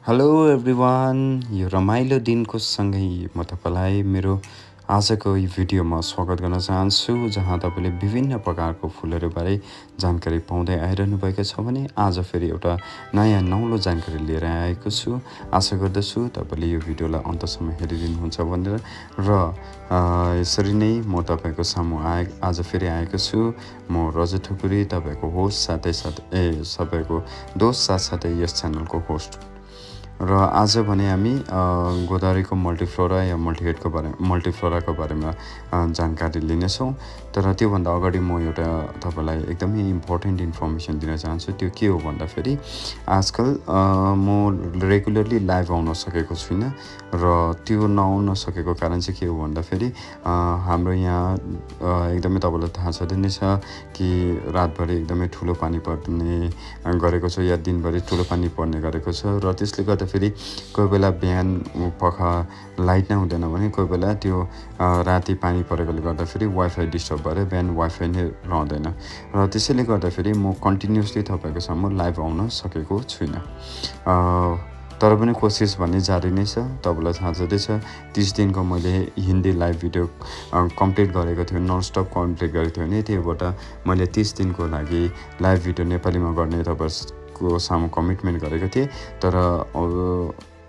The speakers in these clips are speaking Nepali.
हेलो एभ्रिवान, यो रमाइलो दिनको सँगै म तपाईँलाई मेरो आजको यो भिडियोमा स्वागत गर्न चाहन्छु, जहाँ तपाईँले विभिन्न प्रकारको फुलहरूबारे जानकारी पाउँदै आइरहनु भएको छ भने आज फेरि एउटा नयाँ नौलो जानकारी लिएर आएको छु। आशा गर्दछु तपाईँले यो भिडियोलाई अन्तसम्म हेरिदिनुहुन्छ भनेर र यसरी नै म तपाईँको सामु आज फेरि आएको छु। म रजत ठकुरी, तपाईँको होस्ट सबैको दोस्त साथसाथै यस च्यानलको होस्ट। र आज भने हामी गोदावरीको मल्टिफ्लोरा या मल्टिफ्लोराको बारेमा जानकारी लिनेछौँ। तर त्योभन्दा अगाडि म एउटा तपाईँलाई एकदमै इम्पोर्टेन्ट इन्फर्मेसन दिन चाहन्छु। त्यो के हो भन्दाखेरि आजकल म रेगुलरली लाइभ आउन सकेको छुइनँ र त्यो नआउन सकेको कारण चाहिँ के हो भन्दाखेरि हाम्रो यहाँ एकदमै तपाईँलाई थाहा छँदै नै छ कि रातभरि एकदमै ठुलो पानी पर्ने गरेको छ या दिनभरि ठुलो पानी पर्ने गरेको छ र त्यसले गर्दा फेरि कोही बेला बिहान पख लाइट नै हुँदैन भने कोही बेला त्यो राति पानी परेकोले गर्दाखेरि वाइफाई डिस्टर्ब भएर बिहान वाइफाई नै रहँदैन र त्यसैले गर्दाखेरि म कन्टिन्युसली तपाईँको सामु लाइभ आउन सकेको छुइनँ। तर पनि कोसिस भन्ने जारी नै छ। तपाईँलाई थाहा छँदैछ 30 दिनको मैले हिन्दी लाइभ भिडियो कम्प्लिट गरेको थियो, ननस्टप कम्प्लिट गरेको थियो भने त्योबाट मैले 30 दिनको लागि लाइभ भिडियो नेपालीमा गर्ने तपाईँको सामु कमिटमेन्ट गरेको थिएँ। तर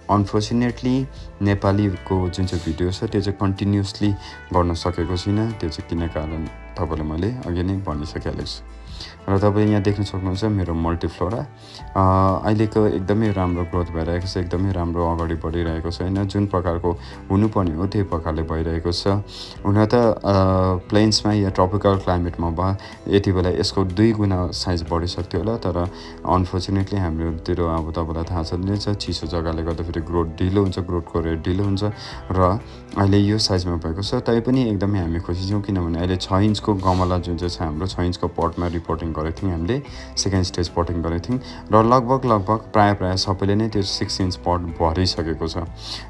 अनफर्चुनेटली नेपालीको जुन चाहिँ भिडियो छ त्यो चाहिँ कन्टिन्युसली गर्न सकेको छुइनँ। त्यो चाहिँ किन कारण तपाईँलाई मैले अघि नै भनिसकिहालेको छु। र तपाईँ यहाँ देख्न सक्नुहुन्छ मेरो मल्टिफ्लोरा अहिलेको एकदमै राम्रो ग्रोथ भइरहेको छ, एकदमै राम्रो अगाडि बढिरहेको छ होइन। जुन प्रकारको हुनुपर्ने हो त्यही प्रकारले भइरहेको छ। हुन त प्लेन्समा या ट्रपिकल क्लाइमेटमा यति बेला यसको 2 गुणा साइज बढिसक्थ्यो होला। तर अनफर्चुनेटली हाम्रोतिर अब तपाईँलाई थाहा छ नै छ, चिसो जग्गाले गर्दाखेरि ग्रोथ ढिलो हुन्छ, ग्रोथको रेट ढिलो हुन्छ र अहिले यो साइजमा भएको छ। तैपनि एकदमै हामी खुसी छौँ किनभने अहिले 6 इन्चको गमला जुन चाहिँ छ हाम्रो 6 इन्चको पटमा रिपोर्टिङ गरेको थियौँ हामीले, सेकेन्ड स्टेज पटिङ गरेको थियौँ र लगभग प्रायः सबैले नै त्यो 6 इन्च पट भरिसकेको छ।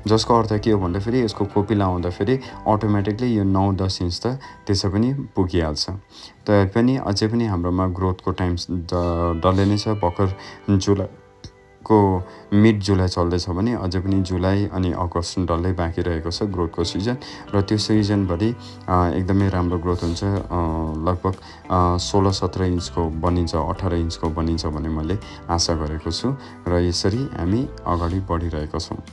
जसको अर्थ के हो भन्दाखेरि यसको कोपिला आउँदाखेरि अटोमेटिकली यो 9-10 इन्च त त्यसै पनि पुगिहाल्छ। पनि अझै पनि हाम्रोमा ग्रोथको टाइम डल्लै नै छ। भर्खर जुलाईको मिड जुलाई चल्दैछ भने अझै पनि जुलाई अनि अगस्त डल्लै बाँकी रहेको छ ग्रोथको सिजन र त्यो सिजनभरि एकदमै राम्रो ग्रोथ हुन्छ। लगभग 16-17 इन्चको बनिन्छ, 18 इन्चको बनिन्छ भन्ने मैले आशा गरेको छु र यसरी हामी अगाडि बढिरहेका छौँ।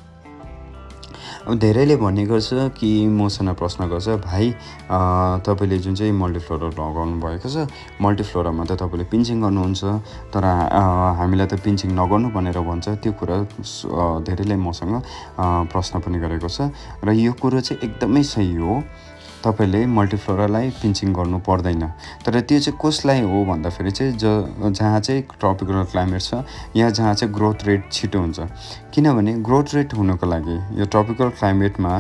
अब धेरैले भन्ने गर्छ कि मसँग प्रश्न गर्छ, भाइ तपाईँले जुन चाहिँ मल्टिफ्लोरा लगाउनु भएको छ, मल्टिफ्लोरामा त तपाईँले पिन्चिङ गर्नुहुन्छ तर हामीलाई त पिन्चिङ नगर्नु भनेर भन्छ। त्यो कुरा धेरैले मसँग प्रश्न पनि गरेको छ र यो कुरो चाहिँ एकदमै सही हो। तपाईँले मल्टिफ्लोरालाई पिन्चिङ गर्नु पर्दैन। तर त्यो चाहिँ कसलाई हो भन्दाखेरि चाहिँ जहाँ चाहिँ ट्रपिकल क्लाइमेट छ या जहाँ चाहिँ ग्रोथ रेट छिटो हुन्छ। किनभने ग्रोथ रेट हुनुको लागि यो ट्रपिकल क्लाइमेटमा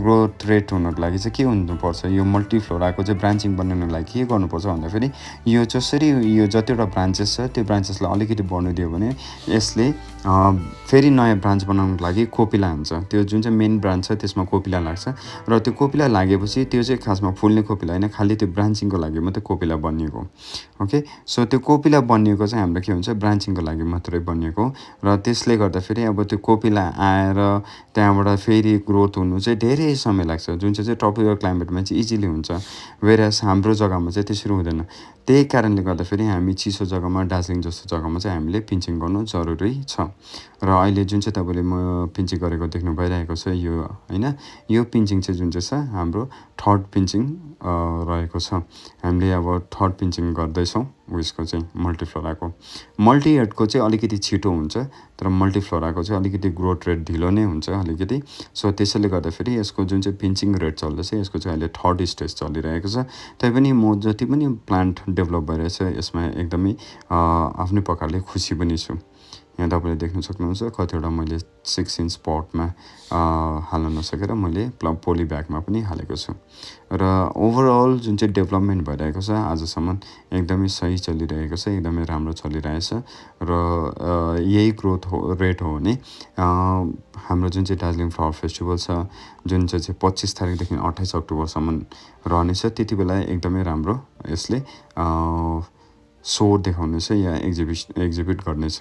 ग्रोथ रेट हुनुको लागि चाहिँ के हुनुपर्छ, यो मल्टिफ्लोराको चाहिँ ब्रान्चिङ बनाउनुको लागि के गर्नुपर्छ भन्दाखेरि यो जसरी यो जतिवटा ब्रान्चेस छ त्यो ब्रान्चेसलाई अलिकति बढ्नु दियो भने यसले फेरि नयाँ ब्रान्च बनाउनुको लागि कोपिला हुन्छ। त्यो जुन चाहिँ मेन ब्रान्च छ त्यसमा कोपिला लाग्छ र त्यो कोपिला लागेपछि त्यो चाहिँ खासमा फुल्ने कोपिला होइन, खालि त्यो ब्रान्चिङको लागि मात्रै कोपिला बनिएको। ओके, सो त्यो कोपिला बनिएको चाहिँ हाम्रो के हुन्छ, ब्रान्चिङको लागि मात्रै बनिएको र त्यसले गर्दाखेरि अब त्यो कोपिला आएर त्यहाँबाट फेरि ग्रोथ हुनु चाहिँ धेरै समय लाग्छ। जुन चाहिँ ट्रपिकल क्लाइमेटमा चाहिँ इजिली हुन्छ, वेरएस हाम्रो जग्गामा चाहिँ त्यसरी हुँदैन। त्यही कारणले गर्दाखेरि हामी चिसो जग्गामा, दार्जिलिङ जस्तो जग्गामा चाहिँ हामीले पिन्चिङ गर्नु जरुरी छ। र अहिले जुन चाहिँ तपाईँले म पिन्चिङ गरेको देख्नु भइरहेको छ यो होइन, यो पिन्चिङ चाहिँ जुन चाहिँ छ हाम्रो 3rd पिन्चिङ रहेको छ। हामीले अब 3rd पिन्चिङ गर्दैछौँ उयसको चाहिँ मल्टिफ्लोराको। मल्टिहेडको चाहिँ अलिकति छिटो हुन्छ तर मल्टिफ्लोराको चाहिँ अलिकति ग्रोथ रेट ढिलो नै हुन्छ अलिकति। सो त्यसैले गर्दाखेरि यसको जुन चाहिँ पिन्चिङ रेट चल्दैछ यसको चाहिँ अहिले 3rd स्टेज चलिरहेको छ। तैपनि म जति पनि प्लान्ट डेभलप भइरहेछ यसमा एकदमै आफ्नै प्रकारले खुसी पनि छु। यहाँ तपाईँले देख्न सक्नुहुन्छ कतिवटा मैले 6 इन्च पटमा हाल्न नसकेर मैले पोली ब्यागमा पनि हालेको छु र ओभरअल जुन चाहिँ डेभलपमेन्ट भइरहेको छ आजसम्म एकदमै सही चलिरहेको छ, एकदमै राम्रो चलिरहेछ र यही ग्रोथ रेट हो भने हाम्रो जुन चाहिँ दार्जिलिङ फ्लावर फेस्टिभल छ जुन चाहिँ 25 तारिकदेखि 28 अक्टोबरसम्म रहनेछ, त्यति बेला एकदमै राम्रो यसले सो देखाउनेछ या एक्जिबिट गर्नेछ।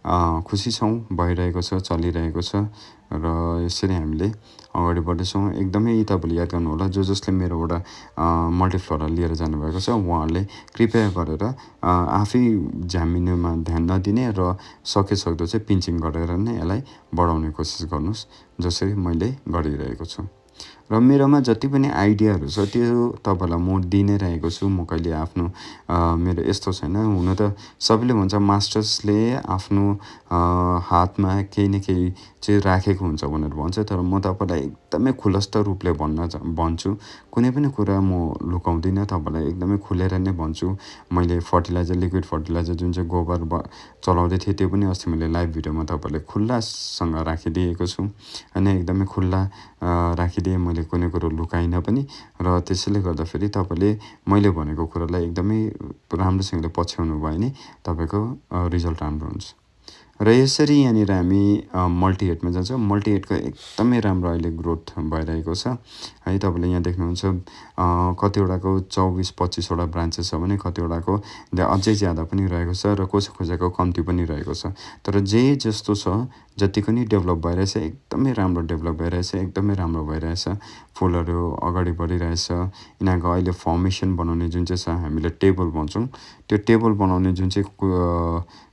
खुसी छौँ, भइरहेको छ, चलिरहेको छ र यसरी हामीले अगाडि बढ्दैछौँ। एकदमै तपाईँले याद गर्नुहोला, जसले मेरोबाट मल्टिफ्लोरा लिएर जानुभएको छ उहाँहरूले कृपया गरेर आफै झामिनुमा ध्यान नदिने र सकेसक्दो चाहिँ पिन्चिङ गरेर नै यसलाई बढाउने कोसिस गर्नुहोस्, जसरी मैले गरिरहेको छु। र मेरोमा जति पनि आइडियाहरू छ त्यो तपाईँलाई म दिनै रहेको छु। म कहिले आफ्नो मेरो यस्तो छैन। हुन त सबैले भन्छ मास्टर्सले आफ्नो हातमा केही न केही चाहिँ राखेको हुन्छ भनेर भन्छ, तर म तपाईँलाई एकदमै खुलस्त रूपले भन्छु। कुनै पनि कुरा म लुकाउँदिनँ, तपाईँलाई एकदमै खुलेर नै भन्छु। मैले फर्टिलाइजर, लिक्विड फर्टिलाइजर जुन चाहिँ गोबर चलाउँदै थिएँ त्यो पनि अस्ति मैले लाइभ भिडियोमा तपाईँलाई खुल्लासँग राखिदिएको छु होइन, एकदमै खुल्ला राखिदिएँ मैले, कुनै कुरो लुकाइनँ पनि। र त्यसैले गर्दाखेरि तपाईँले मैले भनेको कुरालाई एकदमै राम्रोसँगले पछ्याउनु भयो भने तपाईँको रिजल्ट राम्रो हुन्छ। र यसरी यहाँनिर हामी मल्टिहेडमा जान्छौँ। मल्टिहेडको एकदमै राम्रो अहिले ग्रोथ भइरहेको छ है। तपाईँले यहाँ देख्नुहुन्छ कतिवटाको 24-25वटा ब्रान्चेस छ भने कतिवटाको अझै ज्यादा पनि रहेको छ र कसैको कम्ती पनि रहेको छ। तर जे जस्तो छ, जतिको नि डेभलप भइरहेछ एकदमै राम्रो डेभलप भइरहेछ, एकदमै राम्रो भइरहेछ। फुलहरू अगाडि बढिरहेछ। यिनीहरूको अहिले फर्मेसन बनाउने जुन चाहिँ छ, हामीले टेबल भन्छौँ, त्यो टेबल बनाउने जुन चाहिँ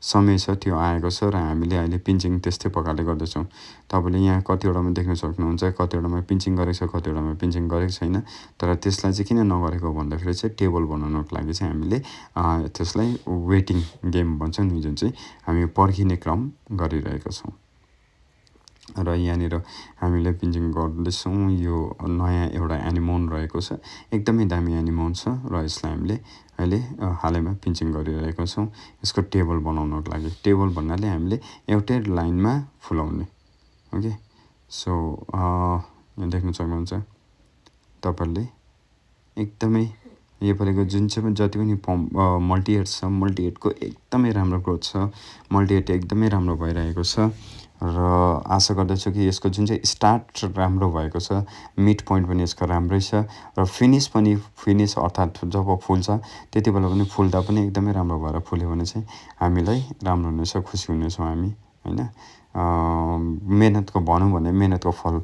समय छ त्यो आएको छ र हामीले अहिले पिन्चिङ त्यस्तै प्रकारले गर्दैछौँ। तपाईँले यहाँ कतिवटामा देख्न सक्नुहुन्छ, कतिवटामा पिन्चिङ गरेको छ, कतिवटामा पिन्चिङ गरेको छैन। तर त्यसलाई चाहिँ किन नगरेको भन्दाखेरि चाहिँ टेबल बनाउनको लागि चाहिँ हामीले त्यसलाई वेटिङ गेम भन्छौँ नि, जुन चाहिँ हामी पर्खिने क्रम गरिरहेका छौँ। र यहाँनिर हामीले पिन्चिङ गर्दैछौँ। यो नयाँ एउटा एनिमोन रहेको छ, एकदमै दामी एनिमोन छ र यसलाई हामीले अहिले हालैमा पिन्चिङ गरिरहेका छौँ यसको टेबल बनाउनको लागि। टेबल भन्नाले हामीले एउटै लाइनमा फुलाउने। ओके, सो यहाँ देख्न सक्नुहुन्छ तपाईँले एकदमै योपालिको जुन चाहिँ जति पनि मल्टिहेड छ, मल्टिहेडको एकदमै राम्रो ग्रोथ छ, मल्टिहेड एकदमै राम्रो भइरहेको छ। र आशा गर्दछु कि यसको जुन चाहिँ स्टार्ट राम्रो भएको छ, मिड पोइन्ट पनि यसको राम्रै छ र फिनिस अर्थात् जब फुल्छ त्यति बेला पनि फुल्दा पनि एकदमै राम्रो भएर फुल्यो भने चाहिँ हामीलाई राम्रो हुनेछ, खुसी हुनेछौँ हामी होइन। मेहनतको भनौँ भने मेहनतको फल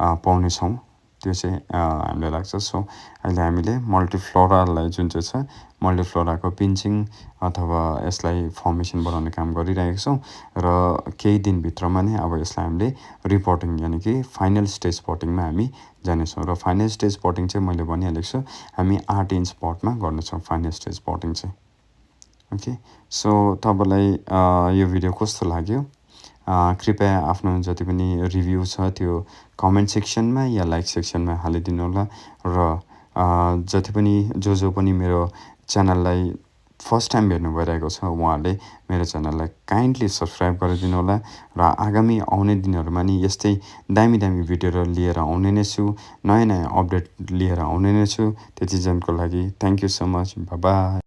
पाउनेछौँ, त्यो चाहिँ हामीलाई लाग्छ। सो अहिले हामीले मल्टिफ्लोरालाई जुन चाहिँ छ, मल्टिफ्लोराको पिन्चिङ अथवा यसलाई फर्मेसन बनाउने काम गरिरहेको छौँ र केही दिनभित्रमा नै अब यसलाई हामीले रिपोर्टिङ यानि कि फाइनल स्टेज पटिङमा हामी जानेछौँ। र फाइनल स्टेज पटिङ चाहिँ मैले भनिहालेको छु, हामी 8 इन्च पटमा गर्नेछौँ फाइनल स्टेज पटिङ चाहिँ। ओके, सो तपाईँलाई यो भिडियो कस्तो लाग्यो कृपया आफ्नो जति पनि रिभ्यू छ त्यो कमेन्ट सेक्सनमा या लाइक सेक्सनमा हालिदिनु होला। र जति पनि जो पनि मेरो च्यानललाई फर्स्ट टाइम हेर्नु भइरहेको छ उहाँहरूले मेरो च्यानललाई काइन्डली सब्सक्राइब गरिदिनु होला। र आगामी आउने दिनहरूमा नि यस्तै दामी भिडियोहरू लिएर आउने नै छु, नयाँ अपडेट लिएर आउने नै छु। त्यति जनको लागि thank you so much, by by.